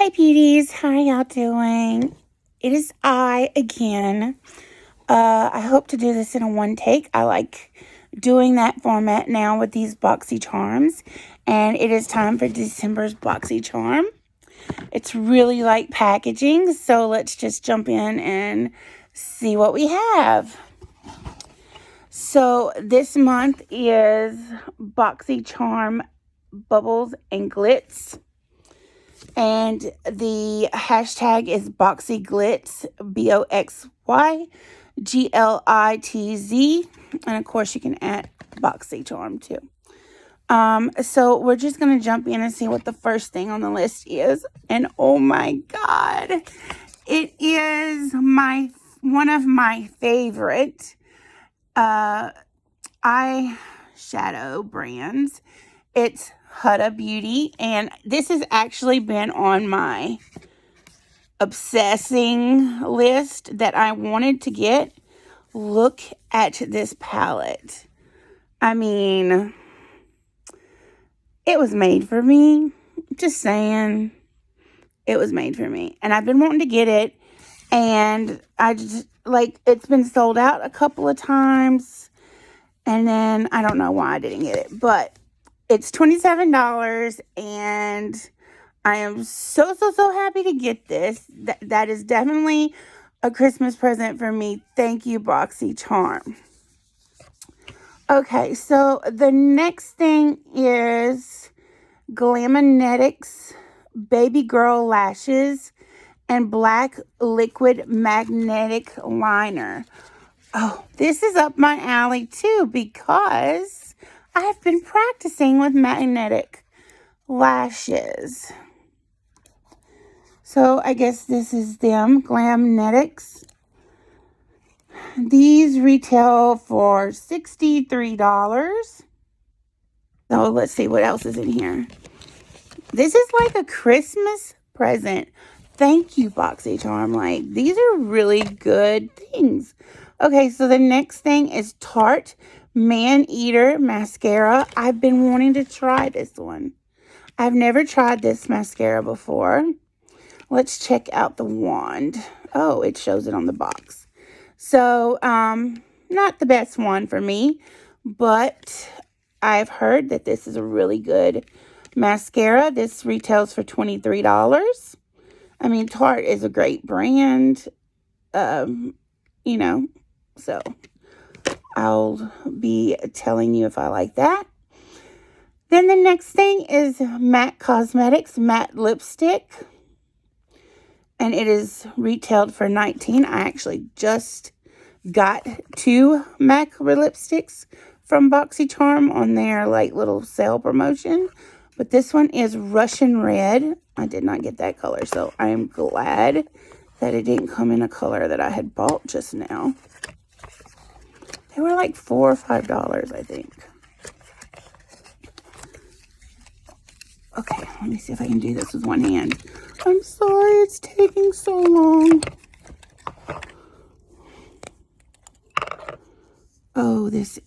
Hi beauties, how are y'all doing? It is I again. I hope to do this in a one take. I like doing that format now with these Boxy Charms. And it is time for December's Boxy Charm. It's really light packaging, so let's just jump in and see what we have. So this month is Boxy Charm Bubbles and Glitz. And the hashtag is Boxy Glitz, BoxyGlitz. And of course, you can add Boxy Charm too. So we're just going to jump in and see what the first thing on the list is. And oh my God, it is one of my favorite eyeshadow brands. It's Huda Beauty, and this has actually been on my obsessing list that I wanted to get. Look at this palette. I mean, it was made for me. Just saying, it was made for me, and I've been wanting to get it, and I just, like, it's been sold out a couple of times, and then I don't know why I didn't get it, but it's $27, and I am so happy to get this. That is definitely a Christmas present for me. Thank you, Boxy Charm. Okay, so the next thing is Glamonetics Baby Girl Lashes and Black Liquid Magnetic Liner. Oh, this is up my alley too because I've been practicing with magnetic lashes. So I guess this is them, Glamonetics. These retail for $63. So let's see what else is in here. This is like a Christmas present. Thank you, Boxy Charm. Like, these are really good things. Okay, so the next thing is Tarte Man Eater Mascara. I've been wanting to try this one. I've never tried this mascara before. Let's check out the wand. Oh, it shows it on the box. So, not the best one for me, but I've heard that this is a really good mascara. This retails for $23. I mean, Tarte is a great brand, you know, so I'll be telling you if I like that. Then the next thing is MAC Cosmetics Matte Lipstick. And it is retailed for $19. I actually just got 2 MAC lipsticks from Boxy Charm on their like little sale promotion. But this one is Russian Red. I did not get that color, so I am glad that it didn't come in a color that I had bought just now. They were like $4 or $5, I think. Okay, let me see if I can do this with one hand. I'm sorry it's taking so long. Oh, it's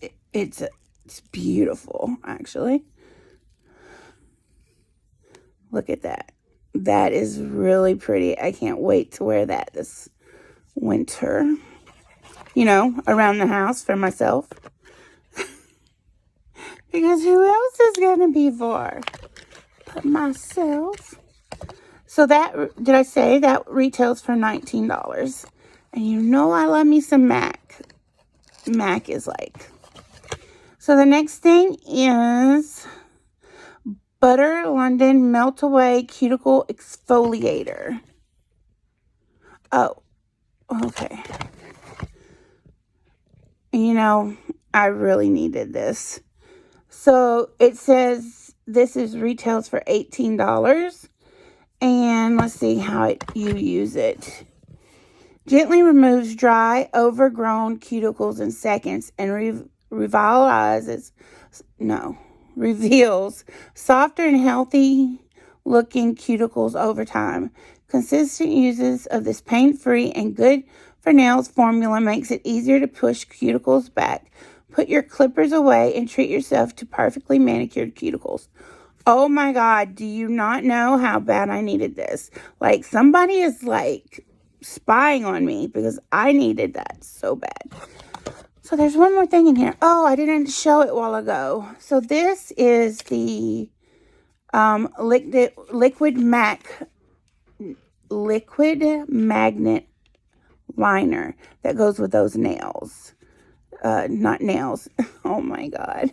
beautiful, actually. Look at that. That is really pretty. I can't wait to wear that this winter. You know, around the house for myself. Because who else is going to be for? But myself. So that, did I say that retails for $19? And you know I love me some MAC. MAC is like. So the next thing is Butter London Melt Away Cuticle Exfoliator. Oh, okay. You know, I really needed this. So it says this is retails for $18. And let's see how you use it. Gently removes dry, overgrown cuticles in seconds and reveals softer and healthy looking cuticles over time. Consistent uses of this pain-free and good for nails formula makes it easier to push cuticles back. Put your clippers away and treat yourself to perfectly manicured cuticles. Oh my God, do you not know how bad I needed this? Like, somebody is like spying on me because I needed that so bad. So there's one more thing in here. Oh, I didn't show it a while ago. So this is the liquid magnet liner that goes with those nails. Not nails. Oh my God.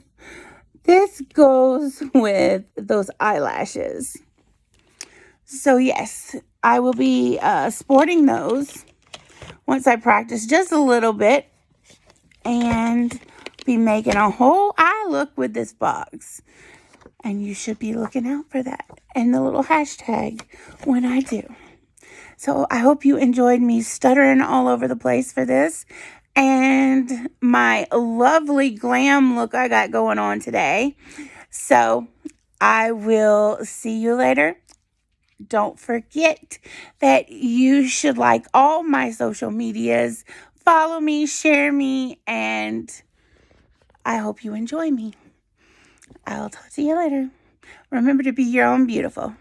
This goes with those eyelashes. So yes, I will be sporting those once I practice just a little bit and be making a whole eye look with this box. And you should be looking out for that and the little hashtag when I do. So I hope you enjoyed me stuttering all over the place for this and my lovely glam look I got going on today. So I will see you later. Don't forget that you should like all my social medias, follow me, share me, and I hope you enjoy me. I'll talk to you later. Remember to be your own beautiful.